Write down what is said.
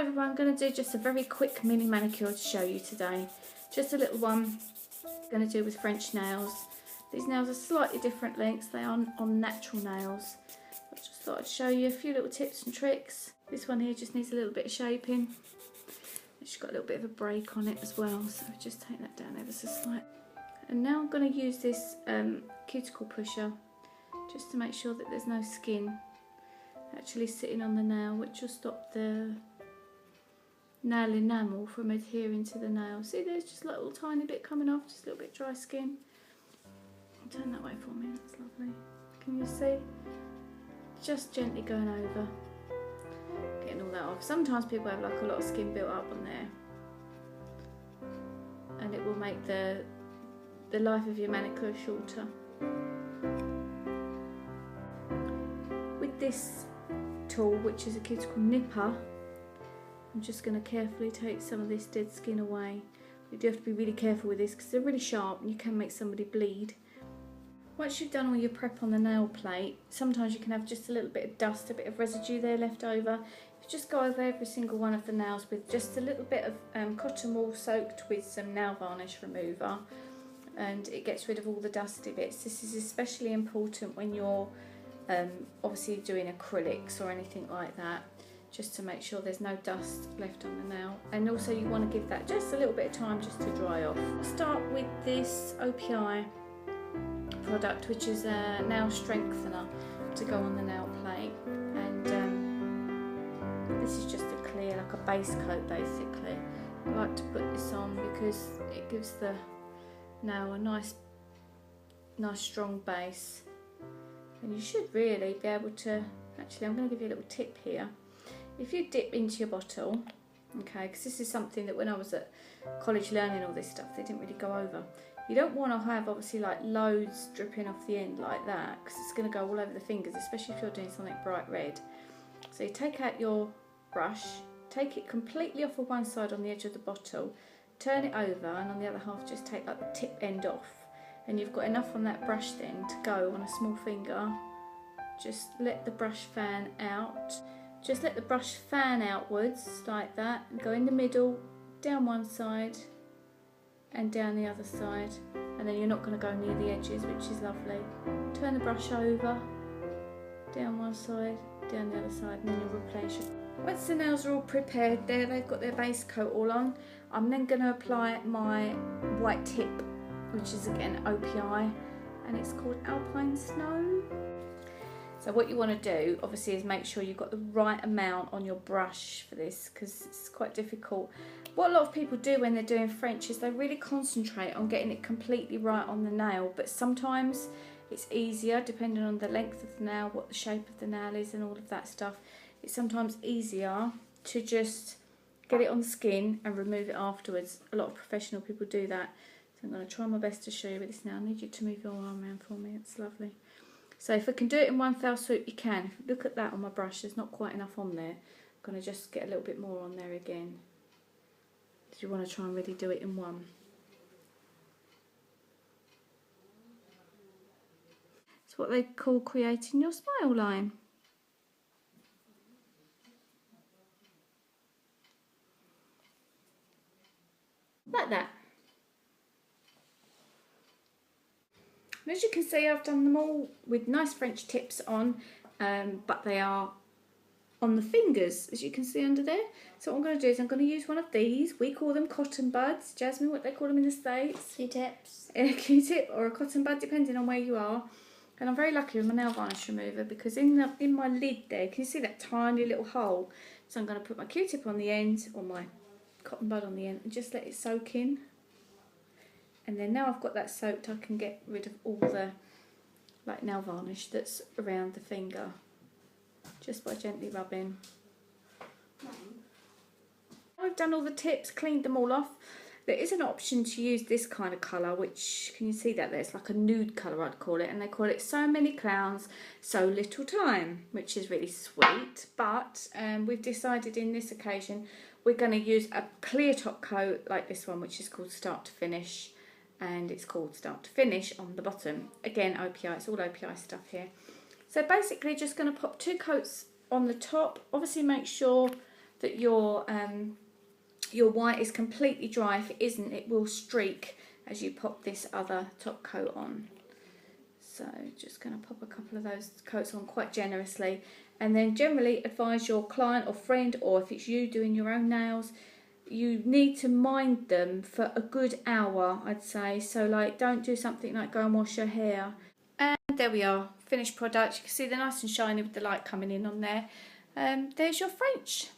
everyone, I'm going to do just a very quick mini manicure to show you today. Just a little one I'm going to do with French nails. These nails are slightly different lengths, they are on natural nails. I just thought I'd show you a few little tips and tricks. This one here just needs a little bit of shaping. It's got a little bit of a break on it as well, so just take that down ever so slight. And now I'm going to use this cuticle pusher just to make sure that there's no skin actually sitting on the nail, which will stop the nail enamel from adhering to the nail. See, there's just a little tiny bit coming off, just a little bit dry skin. Turn that way for me, that's lovely. Can you see? Just gently going over, getting all that off. Sometimes people have like a lot of skin built up on there, and it will make the life of your manicure shorter. With this tool, which is a cuticle nipper, I'm just going to carefully take some of this dead skin away. You do have to be really careful with this because they're really sharp and you can make somebody bleed. Once you've done all your prep on the nail plate, sometimes you can have just a little bit of dust, a bit of residue there left over. You just go over every single one of the nails with just a little bit of cotton wool soaked with some nail varnish remover, and it gets rid of all the dusty bits. This is especially important when you're obviously doing acrylics or anything like that, just to make sure there's no dust left on the nail. And also you want to give that just a little bit of time just to dry off. I'll start with this OPI product, which is a nail strengthener to go on the nail plate, and this is just a clear, like a base coat basically. I like to put this on because it gives the nail a nice strong base. And you should really be able to, actually I'm going to give you a little tip here. If you dip into your bottle, okay, because this is something that when I was at college learning all this stuff, they didn't really go over. You don't want to have obviously like loads dripping off the end like that, because it's going to go all over the fingers, especially if you're doing something bright red. So you take out your brush, take it completely off of one side on the edge of the bottle, turn it over, and on the other half just take like the tip end off. And you've got enough on that brush then to go on a small finger. Just let the brush fan out. Just let the brush fan outwards like that, and go in the middle, down one side and down the other side, and then you're not going to go near the edges, which is lovely. Turn the brush over, down one side, down the other side, and then you'll replace it. Once the nails are all prepared there, they've got their base coat all on, I'm then going to apply my white tip, which is again OPI, and it's called Alpine Snow. So what you want to do obviously is make sure you've got the right amount on your brush for this, because it's quite difficult. What a lot of people do when they're doing French is they really concentrate on getting it completely right on the nail, but sometimes it's easier, depending on the length of the nail, what the shape of the nail is and all of that stuff. It's sometimes easier to just get it on the skin and remove it afterwards. A lot of professional people do that. So I'm going to try my best to show you with this now. I need you to move your arm around for me, it's lovely. So if I can do it in one fell swoop, you can. Look at that on my brush, there's not quite enough on there. I'm going to just get a little bit more on there again. So you want to try and really do it in one. It's what they call creating your smile line. Like that. And as you can see, I've done them all with nice French tips on, but they are on the fingers, as you can see under there. So what I'm going to do is I'm going to use one of these. We call them cotton buds. Jasmine, what they call them in the States? Q-tips. A Q-tip or a cotton bud, depending on where you are. And I'm very lucky with my nail varnish remover, because in my lid there, can you see that tiny little hole? So I'm going to put my Q-tip on the end, or my cotton bud on the end, and just let it soak in. And then now I've got that soaked, I can get rid of all the like nail varnish that's around the finger, just by gently rubbing. I've done all the tips, cleaned them all off. There is an option to use this kind of colour, which, can you see that there? It's like a nude colour, I'd call it, and they call it So Many Clowns, So Little Time, which is really sweet. But we've decided in this occasion we're going to use a clear top coat like this one, which is called Start to Finish, and it's called Start to Finish on the bottom. Again, OPI, it's all OPI stuff here. So basically just going to pop 2 coats on the top. Obviously make sure that your white is completely dry. If it isn't, it will streak as you pop this other top coat on. So just going to pop a couple of those coats on quite generously, and then generally advise your client or friend, or if it's you doing your own nails, you need to mind them for a good hour, I'd say. So like, don't do something like go and wash your hair. And there we are, finished product. You can see they're nice and shiny with the light coming in on there. There's your French.